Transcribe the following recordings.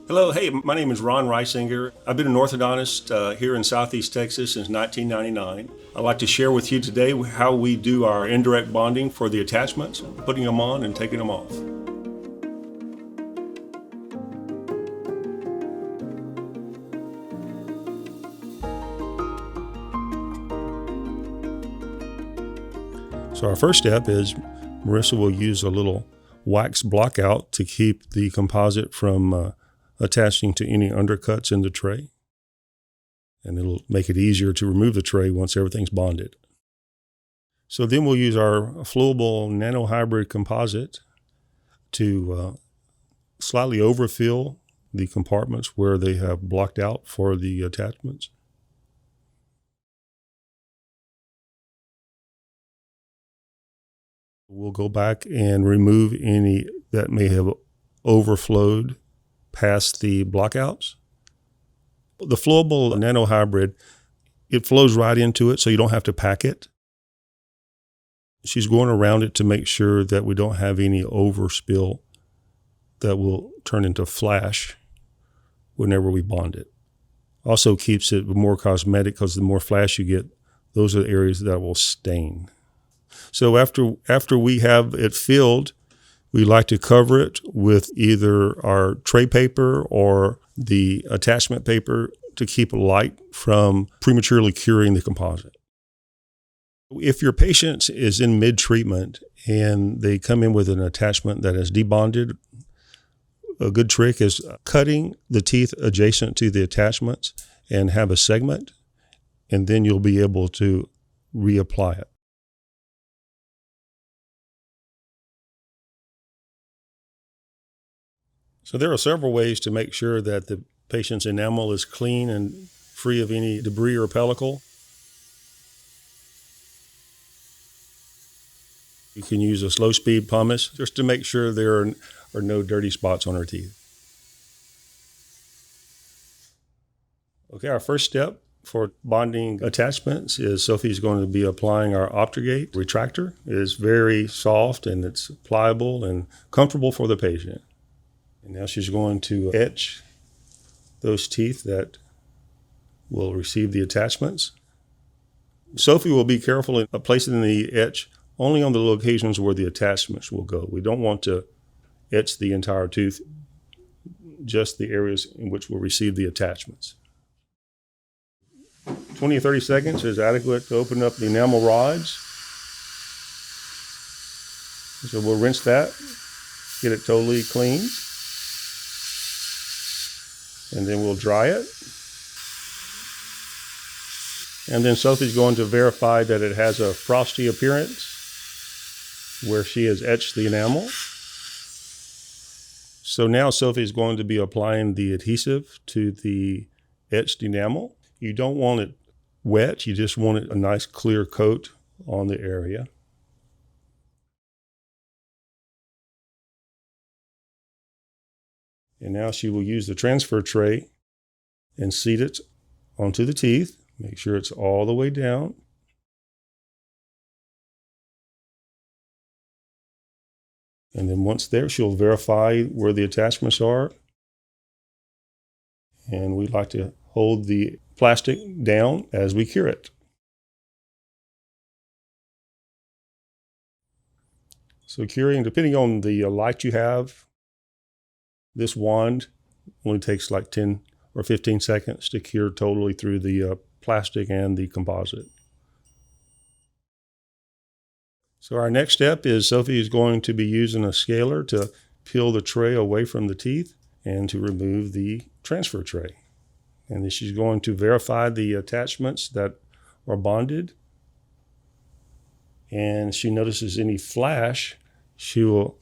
Hello, hey, my name is Ron Reisinger. I've been an orthodontist here in Southeast Texas since 1999. I'd like to share with you today how we do our indirect bonding for the attachments, putting them on and taking them off. So our first step is Marissa will use a little wax block out to keep the composite from attaching to any undercuts in the tray. And it'll make it easier to remove the tray once everything's bonded. So then we'll use our flowable nanohybrid composite to slightly overfill the compartments where they have blocked out for the attachments. We'll go back and remove any that may have overflowed past the blockouts. The flowable nanohybrid, it flows right into it, so you don't have to pack it. She's going around it to make sure that we don't have any overspill that will turn into flash whenever we bond it. Also keeps it more cosmetic because the more flash you get, those are the areas that will stain. So after we have it filled, we like to cover it with either our tray paper or the attachment paper to keep light from prematurely curing the composite. If your patient is in mid-treatment and they come in with an attachment that is debonded, a good trick is cutting the teeth adjacent to the attachments and have a segment, and then you'll be able to reapply it. So there are several ways to make sure that the patient's enamel is clean and free of any debris or pellicle. You can use a slow-speed pumice just to make sure there are no dirty spots on her teeth. Okay, our first step for bonding attachments is Sophie's going to be applying our Optigate retractor. It is very soft and it's pliable and comfortable for the patient. And now she's going to etch those teeth that will receive the attachments. Sophie will be careful in placing the etch only on the locations where the attachments will go. We don't want to etch the entire tooth, just the areas in which will receive the attachments. 20 or 30 seconds is adequate to open up the enamel rods. So we'll rinse that, get it totally clean. And then we'll dry it. And then Sophie's going to verify that it has a frosty appearance where she has etched the enamel. So now Sophie's going to be applying the adhesive to the etched enamel. You don't want it wet, you just want it a nice clear coat on the area. And now she will use the transfer tray and seat it onto the teeth. Make sure it's all the way down. And then once there, she'll verify where the attachments are. And we like to hold the plastic down as we cure it. So curing, depending on the light you have, this wand only takes like 10 or 15 seconds to cure totally through the plastic and the composite. So our next step is Sophie is going to be using a scaler to peel the tray away from the teeth and to remove the transfer tray. And then she's going to verify the attachments that are bonded. And if she notices any flash, she will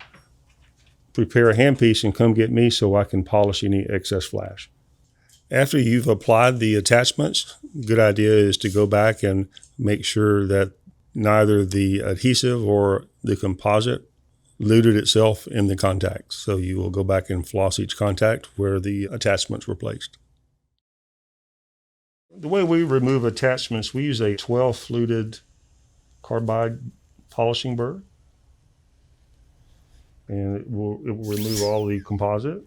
prepare a handpiece and come get me so I can polish any excess flash. After you've applied the attachments, good idea is to go back and make sure that neither the adhesive or the composite luted itself in the contacts. So you will go back and floss each contact where the attachments were placed. The way we remove attachments, we use a 12-fluted carbide polishing burr. And it will remove all the composite.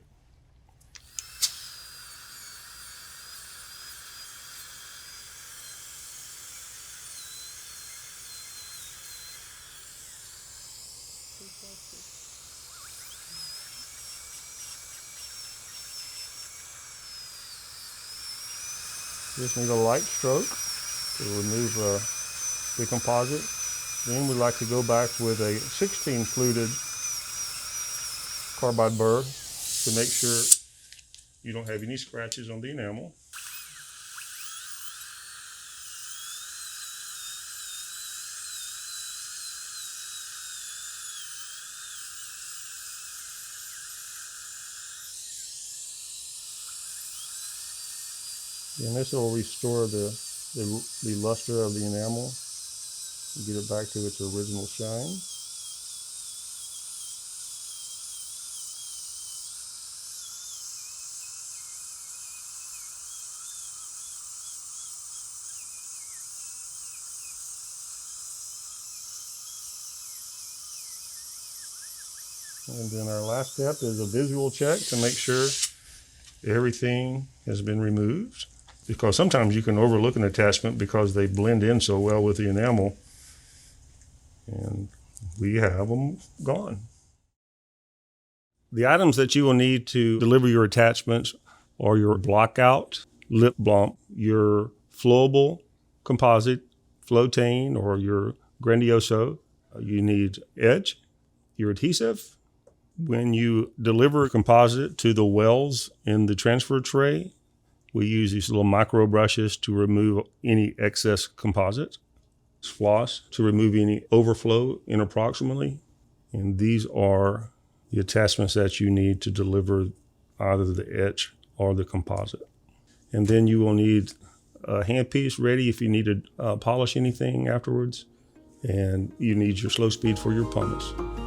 Just need a light stroke to remove the composite. Then we like to go back with a 16 fluted carbide burr to make sure you don't have any scratches on the enamel. And this will restore the luster of the enamel and get it back to its original shine. And then our last step is a visual check to make sure everything has been removed, because sometimes you can overlook an attachment because they blend in so well with the enamel, and we have them gone. The items that you will need to deliver your attachments are your blockout lip bump, your flowable composite, Flotain, or your Grandioso. You need edge, your adhesive. When you deliver a composite to the wells in the transfer tray, we use these little micro brushes to remove any excess composite. Floss to remove any overflow interproximally. And these are the attachments that you need to deliver either the etch or the composite. And then you will need a handpiece ready if you need to polish anything afterwards. And you need your slow speed for your pumice.